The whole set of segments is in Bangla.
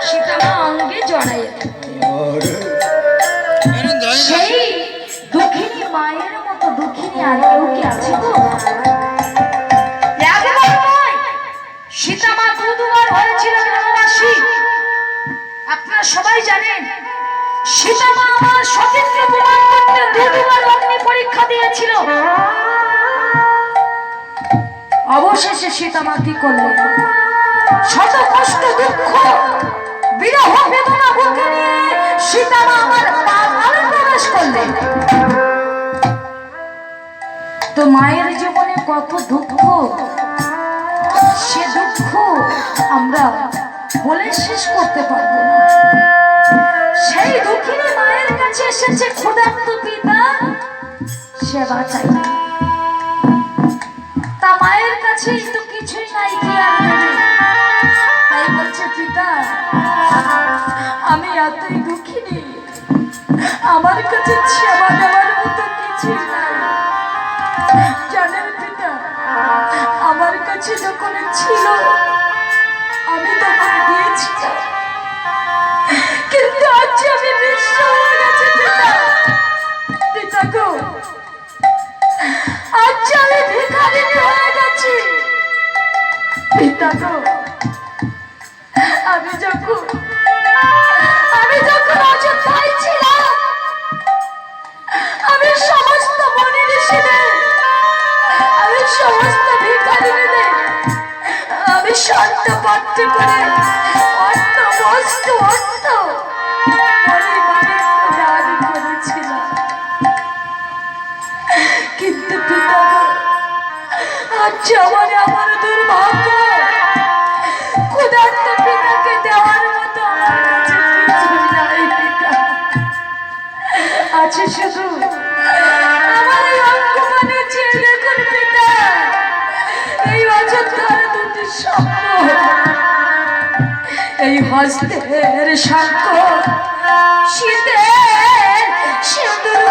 সীতামা অঙ্গে জড়াইয়া সেই দুঃখিনী মায়ের মতো দুঃখিনী আর কেউ কি আছে গো? সীতামা দুবার হয়েছিল বনবাসী। আপনারা সবাই জানেন সীতামা আমার সতীত্ব প্রমাণ করতে দুবার অগ্নি পরীক্ষা দিয়েছিল। অবশেষে সীতামা কি করলেন? শত কষ্ট দুঃখ বিরহ বেদনা বুকে নিয়ে সীতামা আমার পাতালে প্রবেশ করলেন। তো মায়ের জীবনে কত দুঃখ, সে দুঃখ আমরা বলে শেষ করতে পারবো না। সেই দুঃখিনী মায়ের কাছে এসেছে ক্ষুধার্ত পিতা সেবা চাই। তা মায়ের কাছে তো কিছুই নাই, কি আর দেবে? তাই বলছে, পিতা আমি এতই দুঃখিনী, আমার কাছে সেবা দেওয়ার মতো কিছুই নাই। জানেন পিতা, আমার কাছে যখন ছিল আমি তখন দিয়েছিলাম, কিন্তু আজ আমি নিঃস্ব হয়ে গেছি পিতা। পিতা গো, আজ আমি ভিখারিনী হয়ে গেছি। পিতা গো, আমি যখন অযোধ্যায় ছিলাম, আমি সমস্ত মনি ঋষিদের, আমি সমস্ত ভিখারিনীদের আমি সত্য পাত্র করে অর্থ বস্তু অর্থ দান করেছিলাম। কিন্তু পিতা আজ আমার দুর্ভাগ্য, ক্ষুধার্ত পিতাকে দেওয়ার মতো আমার কাছে কিছুই নাই পিতা। আছে শুধু আমার এই অঙ্গপানে চেয়ে দেখুন পিতা, এই অযোধ্যার দুটি স্বপ্ন, এই হস্তের সাক্ষ্য শীতের সিঁদুর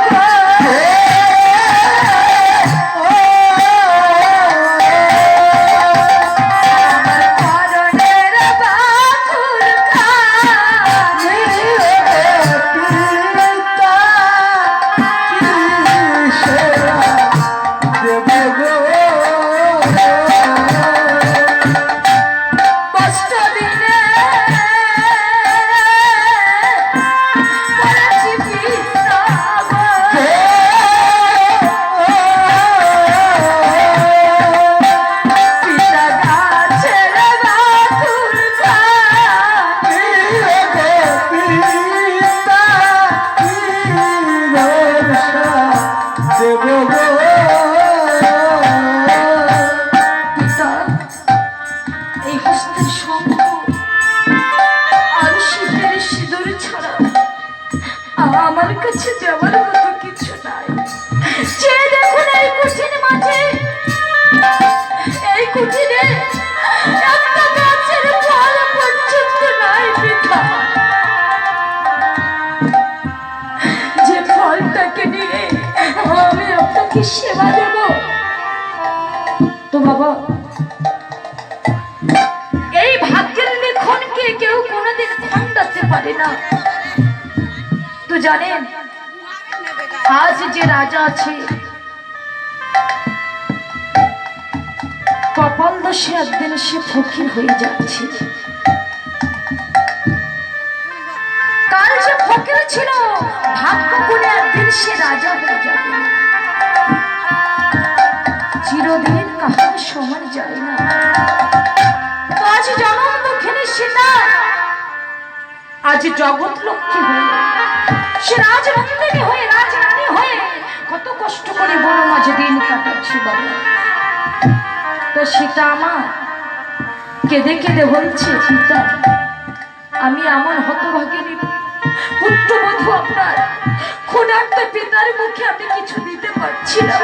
আমার কাছে যাওয়ার মতো কিছু নাই। যে দেখুন এই কুঠির মাঝে, এই কুঠিরে একটা গাছের ফল পর্যন্ত নাই পিতা। যে ফলটাকে নিয়ে আমি আপনাকে সেবা দেব, তো বাবা এই ভাগ্যের লিখনকে কেউ কোনোদিন খণ্ডাতে পারে না। তো জানেন আজ যে রাজা আছে, কপাল দোষে একদিন সে ফকির হয়ে যাচ্ছে। কাল যে ফকির ছিল, ভাগ্য বলে একদিন সে রাজা হয়ে যাবে। চিরদিন কাহার সমান যায় না। তো আজ জনম দুঃখিনী সীতা আজ জগৎ লক্ষ্মী হয়ে, সে রাজনন্দিনী হয়ে, রাজরানী হয়ে কত কষ্ট করে বড় মাঝে দিন কাটাচ্ছি বাবা। তো সীতা আমার কেঁদে কেঁদে বলছে, পিতা আমি আমার হতভাগিনী পুত্রবধূ আপনার ক্ষুধার্ত পিতার মুখে আমি কিছু দিতে পারছি না।